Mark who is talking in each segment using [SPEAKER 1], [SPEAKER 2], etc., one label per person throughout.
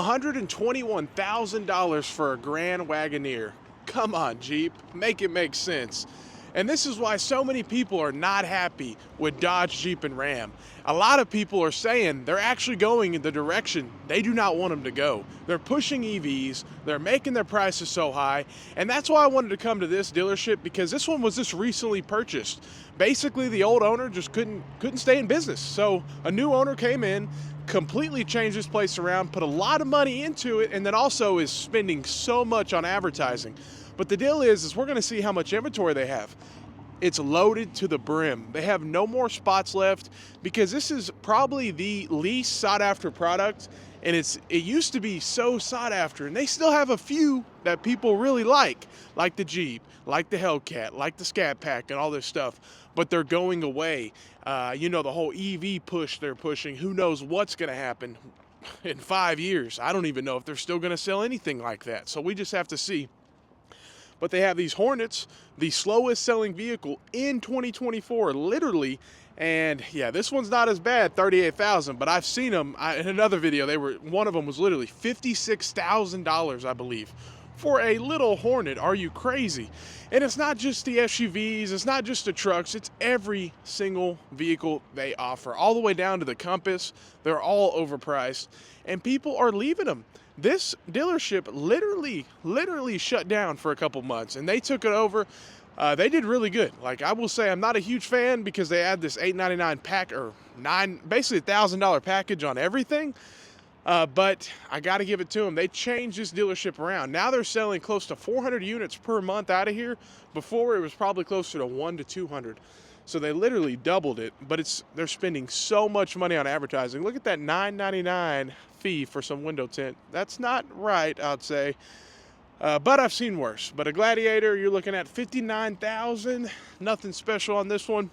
[SPEAKER 1] $121,000 for a Grand Wagoneer. Come on, Jeep, make it make sense. And this is why so many people are not happy with Dodge, Jeep, and Ram. A lot of people are saying they're actually going in the direction they do not want them to go. They're pushing EVs, they're making their prices so high, and that's why I wanted to come to this dealership, because this one was just recently purchased. Basically, the old owner just couldn't stay in business. So a new owner came in, completely changed this place around, put a lot of money into it, and then also is spending so much on advertising. But the deal is we're gonna see how much inventory they have. It's loaded to the brim. They have no more spots left, because this is probably the least sought after product, and it used to be so sought after, and they still have a few that people really like the Jeep, like the Hellcat, like the Scat Pack, and all this stuff, but they're going away. The whole EV push they're pushing, who knows what's gonna happen in 5 years. I don't even know if they're still gonna sell anything like that, so we just have to see. But they have these Hornets, the slowest selling vehicle in 2024, literally. And yeah, this one's not as bad, 38,000, but I've seen them in another video. One of them was literally $56,000, I believe, for a little Hornet. Are you crazy? And it's not just the SUVs, it's not just the trucks, it's every single vehicle they offer, all the way down to the Compass. They're all overpriced, and people are leaving them. This dealership literally shut down for a couple months, and they took it over. They did really good. Like, I will say, I'm not a huge fan because they add this $899 pack, or basically $1,000 package on everything. But I got to give it to them. They changed this dealership around. Now they're selling close to 400 units per month out of here. Before, it was probably closer to 1 to 200. So they literally doubled it, but they're spending so much money on advertising. Look at that $9.99 fee for some window tint. That's not right, I'd say. But I've seen worse. But a Gladiator, you're looking at $59,000. Nothing special on this one.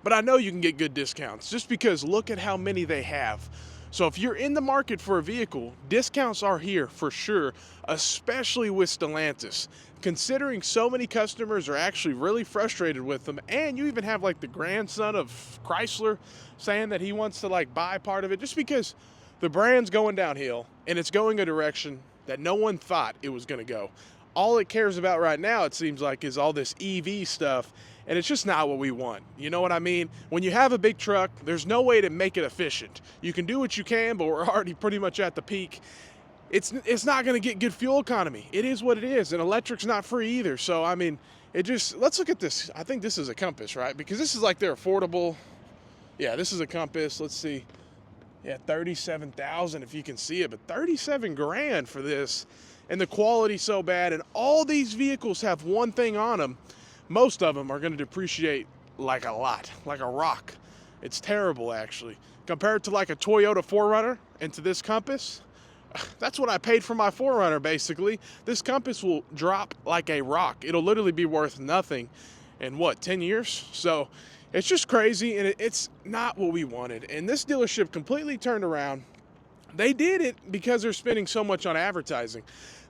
[SPEAKER 1] But I know you can get good discounts just because look at how many they have. So if you're in the market for a vehicle, discounts are here for sure, especially with Stellantis. Considering so many customers are actually really frustrated with them, and you even have like the grandson of Chrysler saying that he wants to like buy part of it, just because the brand's going downhill and it's going a direction that no one thought it was going to go. All it cares about right now, it seems like, is all this EV stuff, and it's just not what we want. You know what I mean? When you have a big truck, there's no way to make it efficient. You can do what you can, but we're already pretty much at the peak. It's not going to get good fuel economy. It is what it is, and electric's not free either. So, I mean, let's look at this. I think this is a Compass, right? Because this is like their affordable. Yeah, this is a Compass. Let's see. Yeah, 37,000 if you can see it, but 37 grand for this, and the quality's so bad. And all these vehicles have one thing on them. Most of them are going to depreciate like a lot, like a rock. It's terrible, actually. Compared to like a Toyota 4Runner and to this Compass, that's what I paid for my 4Runner, basically. This Compass will drop like a rock. It'll literally be worth nothing in, 10 years? So it's just crazy, and it's not what we wanted. And this dealership completely turned around. They did it because they're spending so much on advertising.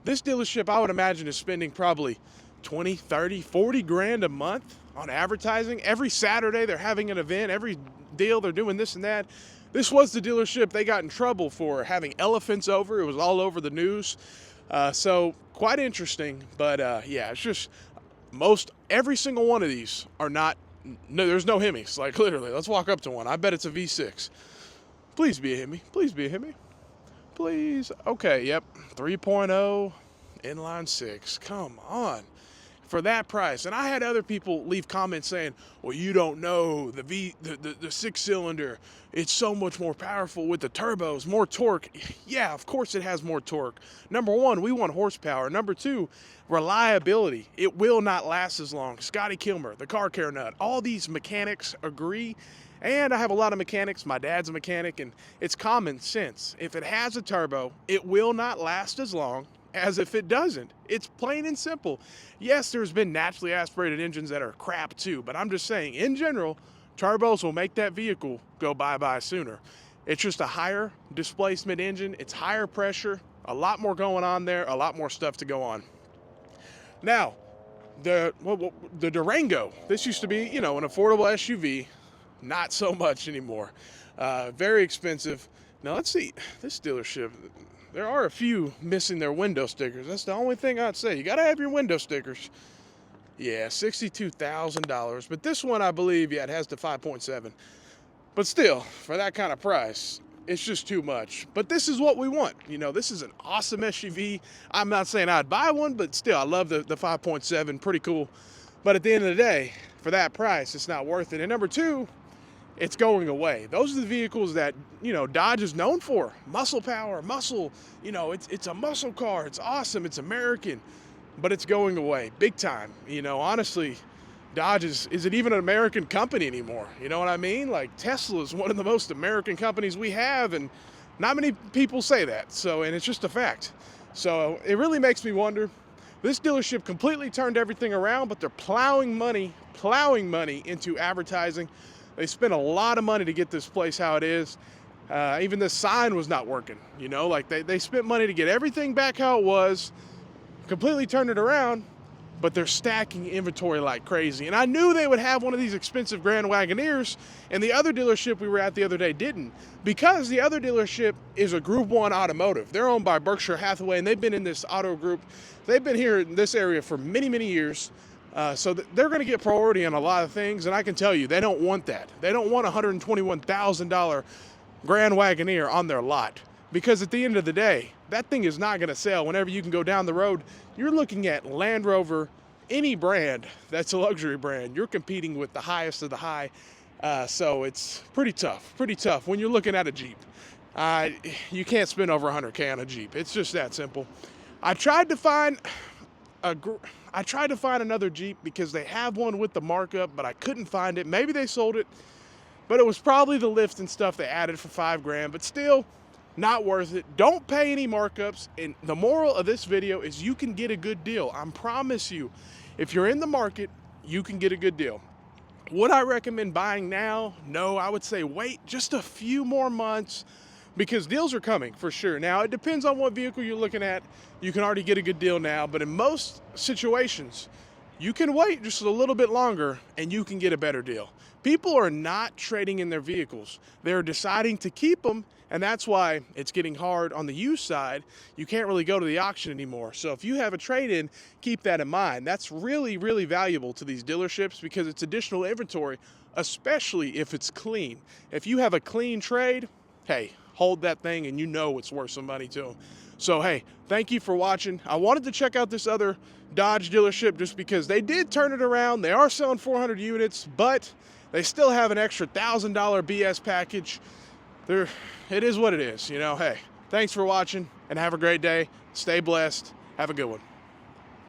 [SPEAKER 1] This dealership, I would imagine, is spending probably 20, 30, 40 grand a month on advertising. Every Saturday they're having an event. Every deal they're doing this and that. This was the dealership they got in trouble for having elephants over. It was all over the news. So quite interesting. But yeah, it's just every single one of these are not, no, there's no Hemis. Like literally, let's walk up to one. I bet it's a V6. Please be a Hemi. Please be a Hemi. Please. Okay, yep. 3.0 inline 6. Come on. For that price. And I had other people leave comments saying, well, you don't know, the 6-cylinder, it's so much more powerful with the turbos, more torque. Yeah, of course it has more torque. Number one, we want horsepower. Number two, reliability. It will not last as long. Scotty Kilmer, the car care nut, all these mechanics agree. And I have a lot of mechanics. My dad's a mechanic, and it's common sense. If it has a turbo, it will not last as long as if it doesn't. It's plain and simple. Yes, there's been naturally aspirated engines that are crap too, but I'm just saying, in general, turbos will make that vehicle go bye-bye sooner. It's just a higher displacement engine. It's higher pressure, a lot more going on there, a lot more stuff to go on. Now, the Durango, this used to be, an affordable SUV. Not so much anymore. Very expensive. Now let's see, this dealership, There are a few missing their window stickers. That's the only thing I'd say. You got to have your window stickers. Yeah, $62,000. But this one, I believe, yeah, it has the 5.7. But still, for that kind of price, it's just too much. But this is what we want. You know, this is an awesome SUV. I'm not saying I'd buy one, but still, I love the 5.7. Pretty cool. But at the end of the day, for that price, it's not worth it. And number two, it's going away. Those are the vehicles that, you know, Dodge is known for. Muscle power, muscle, you know, it's a muscle car. It's awesome. It's American. But it's going away big time. You know, honestly, Dodge is it even an American company anymore? You know what I mean? Like, Tesla is one of the most American companies we have, and not many people say that. So, and it's just a fact. So it really makes me wonder. This dealership completely turned everything around, but they're plowing money into advertising. They spent a lot of money to get this place how it is. Even the sign was not working, you know, like they spent money to get everything back how it was, completely turned it around, but they're stacking inventory like crazy. And I knew they would have one of these expensive Grand Wagoneers, and the other dealership we were at the other day didn't, because the other dealership is a Group 1 automotive. They're owned by Berkshire Hathaway, and they've been in this auto group. They've been here in this area for many, many years. So they're going to get priority on a lot of things, and I can tell you, they don't want that. They don't want a $121,000 Grand Wagoneer on their lot, because at the end of the day, that thing is not going to sell. Whenever you can go down the road, you're looking at Land Rover, any brand that's a luxury brand. You're competing with the highest of the high, so it's pretty tough when you're looking at a Jeep. You can't spend over $100K on a Jeep. It's just that simple. I tried to find another Jeep because they have one with the markup, but I couldn't find it. Maybe they sold it, but it was probably the lift and stuff they added for $5,000, but still not worth it. Don't pay any markups. And the moral of this video is you can get a good deal. I promise you, if you're in the market, you can get a good deal. Would I recommend buying now? No, I would say wait just a few more months, because deals are coming for sure. Now, it depends on what vehicle you're looking at. You can already get a good deal now, but in most situations, you can wait just a little bit longer and you can get a better deal. People are not trading in their vehicles. They're deciding to keep them, and that's why it's getting hard on the used side. You can't really go to the auction anymore. So if you have a trade-in, keep that in mind. That's really, really valuable to these dealerships because it's additional inventory, especially if it's clean. If you have a clean trade, hey, hold that thing and you know it's worth some money to them. So hey, thank you for watching. I wanted to check out this other Dodge dealership just because they did turn it around. They are selling 400 units, but they still have an extra $1,000 BS package. It is what it is, you know. Hey, thanks for watching and have a great day. Stay blessed. Have a good one.